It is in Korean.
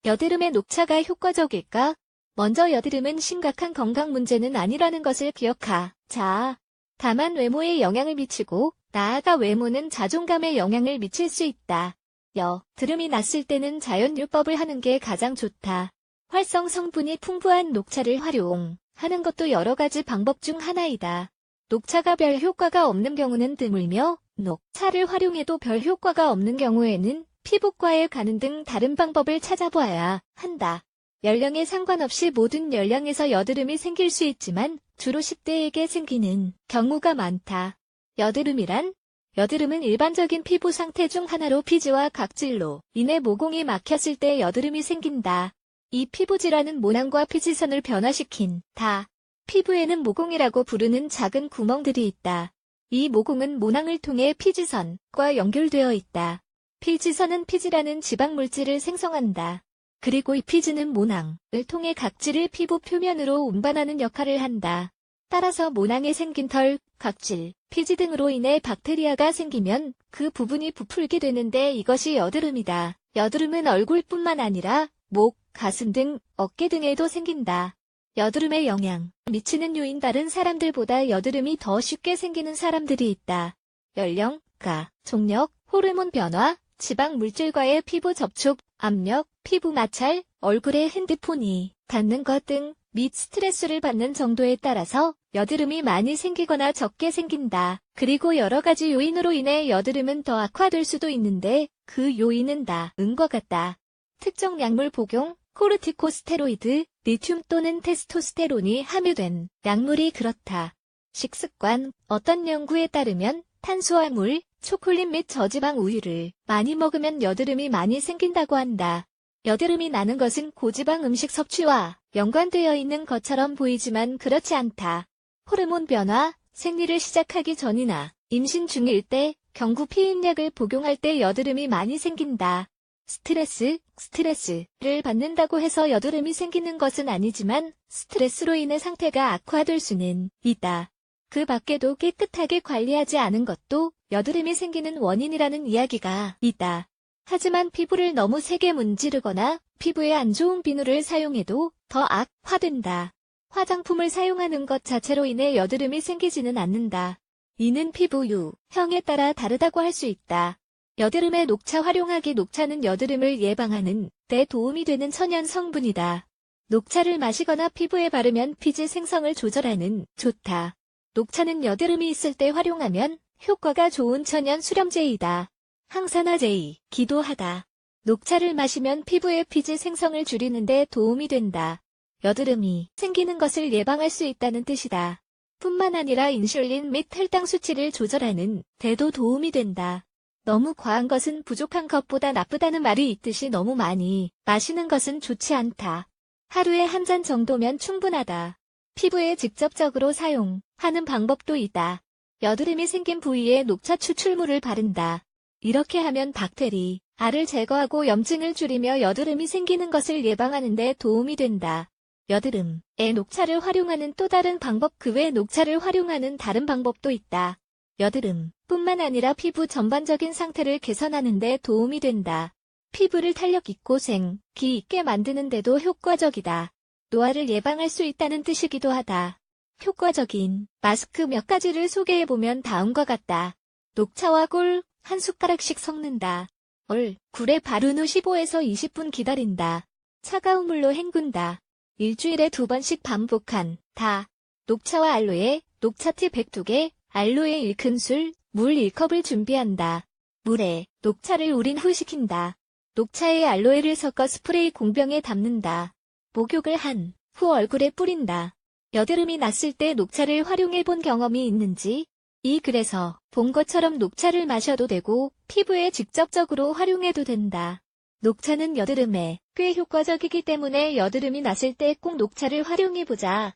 여드름의 녹차가 효과적일까? 먼저 여드름은 심각한 건강 문제는 아니라는 것을 기억하자. 다만 외모에 영향을 미치고 나아가 외모는 자존감에 영향을 미칠 수 있다. 여드름이 났을 때는 자연유법을 하는 게 가장 좋다. 활성 성분이 풍부한 녹차를 활용하는 것도 여러 가지 방법 중 하나이다. 녹차가 별 효과가 없는 경우는 드물며 녹차를 활용해도 별 효과가 없는 경우에는 피부과에 가는 등 다른 방법을 찾아보아야 한다. 연령에 상관없이 모든 연령에서 여드름이 생길 수 있지만 주로 10대에게 생기는 경우가 많다. 여드름은 일반적인 피부 상태 중 하나로 피지와 각질로 인해 모공이 막혔을 때 여드름이 생긴다. 이 피부 질환은 모낭과 피지선을 변화시킨 피부에는 모공이라고 부르는 작은 구멍들이 있다. 이 모공은 모낭을 통해 피지선과 연결되어 있다. 피지선은 피지라는 지방물질을 생성한다. 그리고 이 피지는 모낭을 통해 각질을 피부 표면으로 운반하는 역할을 한다. 따라서 모낭에 생긴 털, 각질, 피지 등으로 인해 박테리아가 생기면 그 부분이 부풀게 되는데 이것이 여드름이다. 여드름은 얼굴뿐만 아니라 목, 가슴 등 어깨 등에도 생긴다. 여드름에 영향 미치는 요인 다른 사람들보다 여드름이 더 쉽게 생기는 사람들이 있다. 연령, 종력, 호르몬 변화, 지방 물질과의 피부 접촉, 압력, 피부 마찰, 얼굴에 핸드폰이 닿는 것 등 및 스트레스를 받는 정도에 따라서 여드름이 많이 생기거나 적게 생긴다. 그리고 여러 가지 요인으로 인해 여드름은 더 악화될 수도 있는데 그 요인은 다음과 같다. 특정 약물 복용, 코르티코스테로이드, 리튬 또는 테스토스테론이 함유된 약물이 그렇다. 식습관, 어떤 연구에 따르면 탄수화물, 초콜릿 및 저지방 우유를 많이 먹으면 여드름이 많이 생긴다고 한다. 여드름이 나는 것은 고지방 음식 섭취와 연관되어 있는 것처럼 보이지만 그렇지 않다. 호르몬 변화, 생리를 시작하기 전이나 임신 중일 때, 경구 피임약을 복용할 때 여드름이 많이 생긴다. 스트레스를 받는다고 해서 여드름이 생기는 것은 아니지만 스트레스로 인해 상태가 악화될 수는 있다. 그 밖에도 깨끗하게 관리하지 않은 것도 여드름이 생기는 원인이라는 이야기가 있다. 하지만 피부를 너무 세게 문지르거나 피부에 안 좋은 비누를 사용해도 더 악화된다. 화장품을 사용하는 것 자체로 인해 여드름이 생기지는 않는다. 이는 피부 유형에 따라 다르다고 할 수 있다. 여드름에 녹차 활용하기. 녹차는 여드름을 예방하는 데 도움이 되는 천연 성분이다. 녹차를 마시거나 피부에 바르면 피지 생성을 조절하는 좋다. 녹차는 여드름이 있을 때 활용하면 효과가 좋은 천연 수렴제이다. 항산화제이기도 하다. 녹차를 마시면 피부의 피지 생성을 줄이는 데 도움이 된다. 여드름이 생기는 것을 예방할 수 있다는 뜻이다. 뿐만 아니라 인슐린 및 혈당 수치를 조절하는 데도 도움이 된다. 너무 과한 것은 부족한 것보다 나쁘다는 말이 있듯이 너무 많이 마시는 것은 좋지 않다. 하루에 한 잔 정도면 충분하다. 피부에 직접적으로 사용하는 방법도 있다. 여드름이 생긴 부위에 녹차 추출물을 바른다. 이렇게 하면 박테리아를 제거하고 염증을 줄이며 여드름이 생기는 것을 예방하는 데 도움이 된다. 여드름에 녹차를 활용하는 또 다른 방법. 그 외 녹차를 활용하는 다른 방법도 있다. 여드름뿐만 아니라 피부 전반적인 상태를 개선하는 데 도움이 된다. 피부를 탄력 있고 생기 있게 만드는 데도 효과적이다. 노화를 예방할 수 있다는 뜻이기도 하다. 효과적인 마스크 몇 가지를 소개해보면 다음과 같다. 녹차와 꿀 한 숟가락씩 섞는다. 꿀에 바른 후 15에서 20분 기다린다. 차가운 물로 헹군다. 일주일에 2번씩 반복한다. 녹차와 알로에, 녹차티 102개, 알로에 1큰술, 물 1컵을 준비한다. 물에 녹차를 우린 후 식힌다. 녹차에 알로에를 섞어 스프레이 공병에 담는다. 목욕을 한 후 얼굴에 뿌린다. 여드름이 났을 때 녹차를 활용해 본 경험이 있는지? 그래서 본 것처럼 녹차를 마셔도 되고 피부에 직접적으로 활용해도 된다. 녹차는 여드름에 꽤 효과적이기 때문에 여드름이 났을 때 꼭 녹차를 활용해보자.